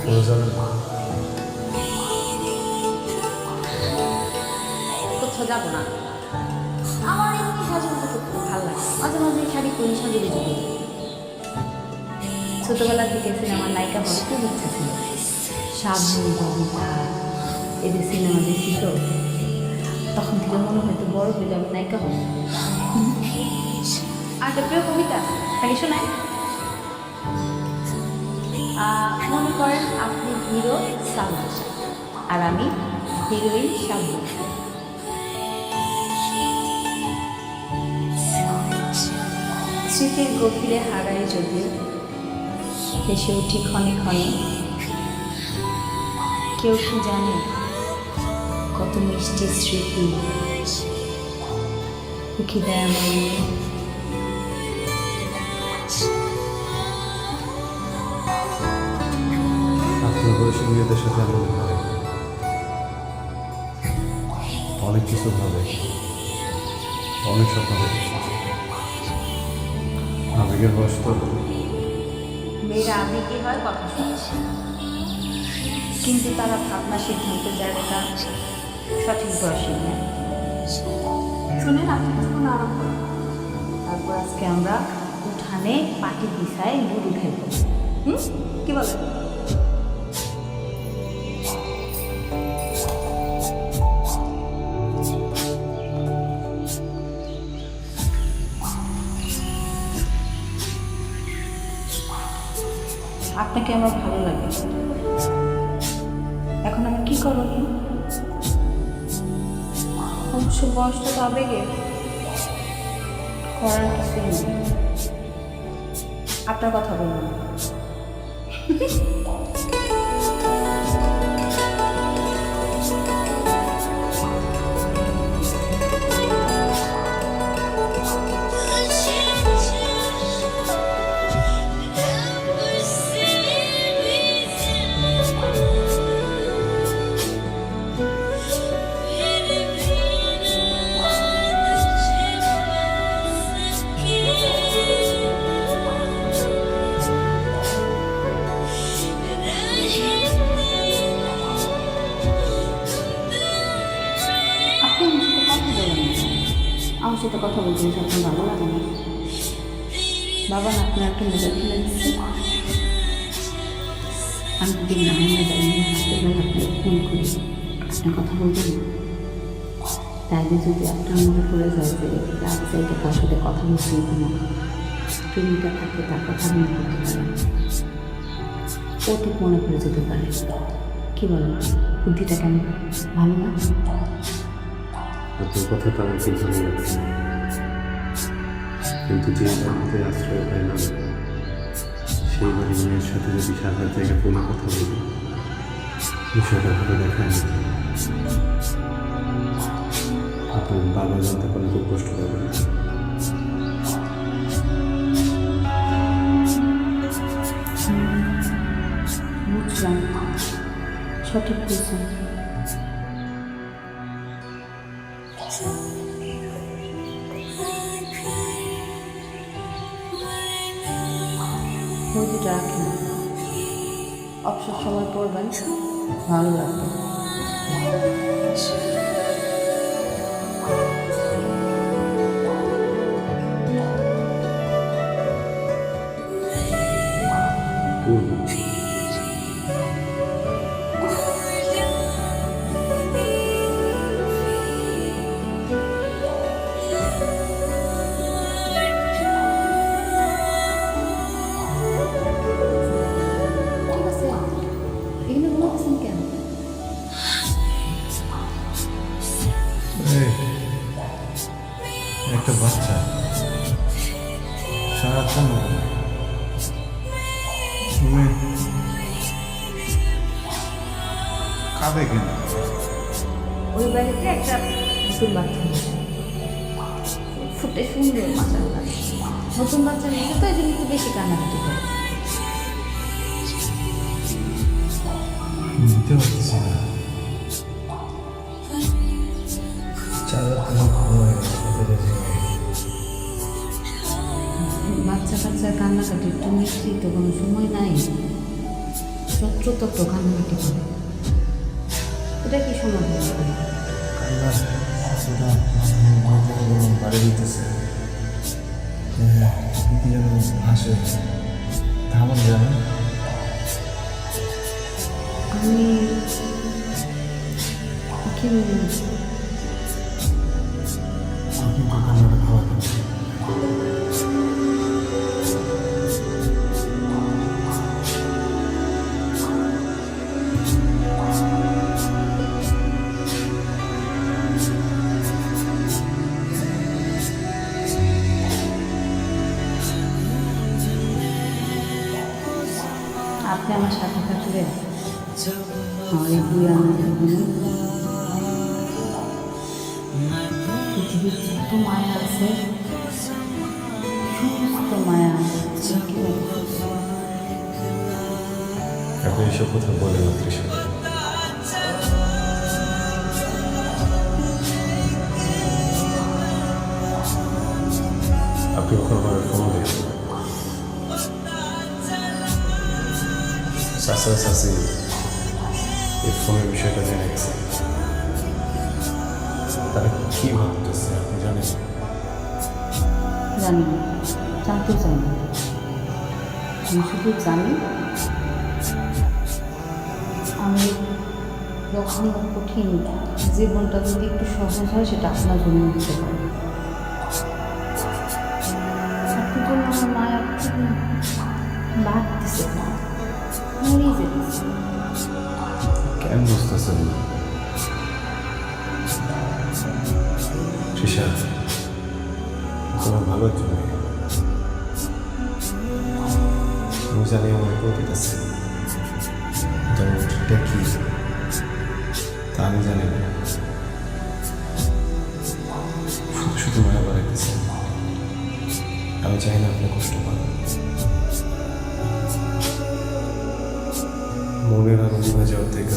চলে যাবেন? কোথাও যাবো না। আমার এমনি সাজানো করতে ভালো লাগে, মাঝে মাঝে শাড়ি পরি সাজিয়ে যাবো। ছোটবেলা থেকে সিনেমার নায়িকা হওয়ার খুব ইচ্ছা ছিল। শাবনূর, ববিতা এদের সিনেমা দেখি তো, তখন থেকে মনে হয়তো বড় হয়ে যাবে নায়িকা হবো। আর একটা প্রিয় কবিতা তাকে শোনায়, মনে করেন আপনি হিরো সালমান আর আমি হিরোইন শাবনূর। স্মৃতির গভীরে হারাই যদি ভেসে উঠি ক্ষণে ক্ষণে, কেউ কি জানে কত মিষ্টি স্মৃতি উঠি দেয় আমার মনে। আপনার বয়সী মেয়েদের সাথে এমন হয়, অনেক কিছু ভাবে, অনেক স্বপ্ন দেখে। আবেগের বয়স তো। মেয়েরা আবেগে হয় কথা শুনছে, কিন্তু তারা ভাবনা সিদ্ধান্তের জায়গাটা সঠিক বয়সে নেয়। শুনে আপনি কিছুক্ষণ আরাম করুন, তারপর আজকে আমরা উঠানে পাটি পিছায় লুডু খেলবো। কি বলে? আপনাকে আমার ভালো লাগে, এখন আমার কি করণীয়? অবশ্য বয়সটা তো আবেগে, করার কিছুই নেই। আপনার কথা বলুন। আমার সাথে কথা বলতে আপনার ভালো লাগে না? বাবা না আপনার একটা মজা খেলে দিচ্ছে। আমি যদি না মোবাইল নিয়ে হাতে আপনাকে ফোন করি, আপনি কথা বলবেন না? তাইলে যদি আপনার মনে পড়ে যায় যে রাত চাইতে কার সাথে কথা বলছি, কোনো প্রেমিকা থাকে, তার কথা মনে করতে পারে, ও ঠিক মনে পড়ে যেতে পারে। কী বলেন, বুদ্ধিটা কেমন? ভালো না? আপনার কথাটা আমার খুব ভালো লাগছে, কিন্তু যে বাড়িতে আশ্রয় পায় না, সেই বাড়ির মেয়ের সাথে যদি সারা জায়গা ফোনে কথা বলি, বিষয়টা ভালো দেখায় না। আপনার বাবা জানতে পারলে খুব কষ্ট পাবেন। বুঝলাম, সঠিক বুঝলাম। বইটা রাখেন, অবসর সময় পড়বেন, ভালো লাগবে। একটা বাচ্চা সারাক্ষণ তুমি কাঁদে কেন? ওই বাড়িতে একটা নতুন বাচ্চা ফুটে সুন্দর মাশাআল্লাহ, নতুন বাচ্চা নিয়েছে তো এই জন্য একটু বেশি কান্নাকাটি করে। নিতে পারতেছি না, বাচ্চা কাচ্চার কান্নাকাটির তো মিষ্টি তো কোনো সময় নাই। যত্রতত্র কান্নাকাটি করে। এটা কি সমাধান হবে? কান্নার অতটা মাথায় বাড়ি দিতেছে, কি যেন হাসে, থামান জানে। আমি কি আপনি তো কান্নাটা খাওয়াতেন। আপনি আমার সাথে থাকলে আমার এই দুই আনন্দের পৃথিবীর যত মায়া আছে সমস্ত মায়া আপনি এসব কথা বলেন না তৃষা। আপনি কখনো আমার ফোন দেন চাচা চাচি এই ফোনের বিষয়টা জেনে গেছে, তারা কি ভাবতেছে আপনি জানেন? জানি না, জানতে চাই না। আমি শুধু জানি আমি যখন কঠিন জীবনটা যদি একটু সহজ হয় সেটা আপনার জন্য হতে পারে। আপনার জন্য আমার মায়া খুব বাড়তেছে, মরেই যেতেছে। কেন বুঝতেছেন না তৃষা? তোমার ভালোর জন্য আমি জানি আমার অতীত আছে, যেমন এটা কি তা আমি জানি না। শুধু শুধু মায়া বাড়াইতেছে, আমি চাই না আপনি কষ্ট পান। মনের আনন্দ যাওয়ার থেকে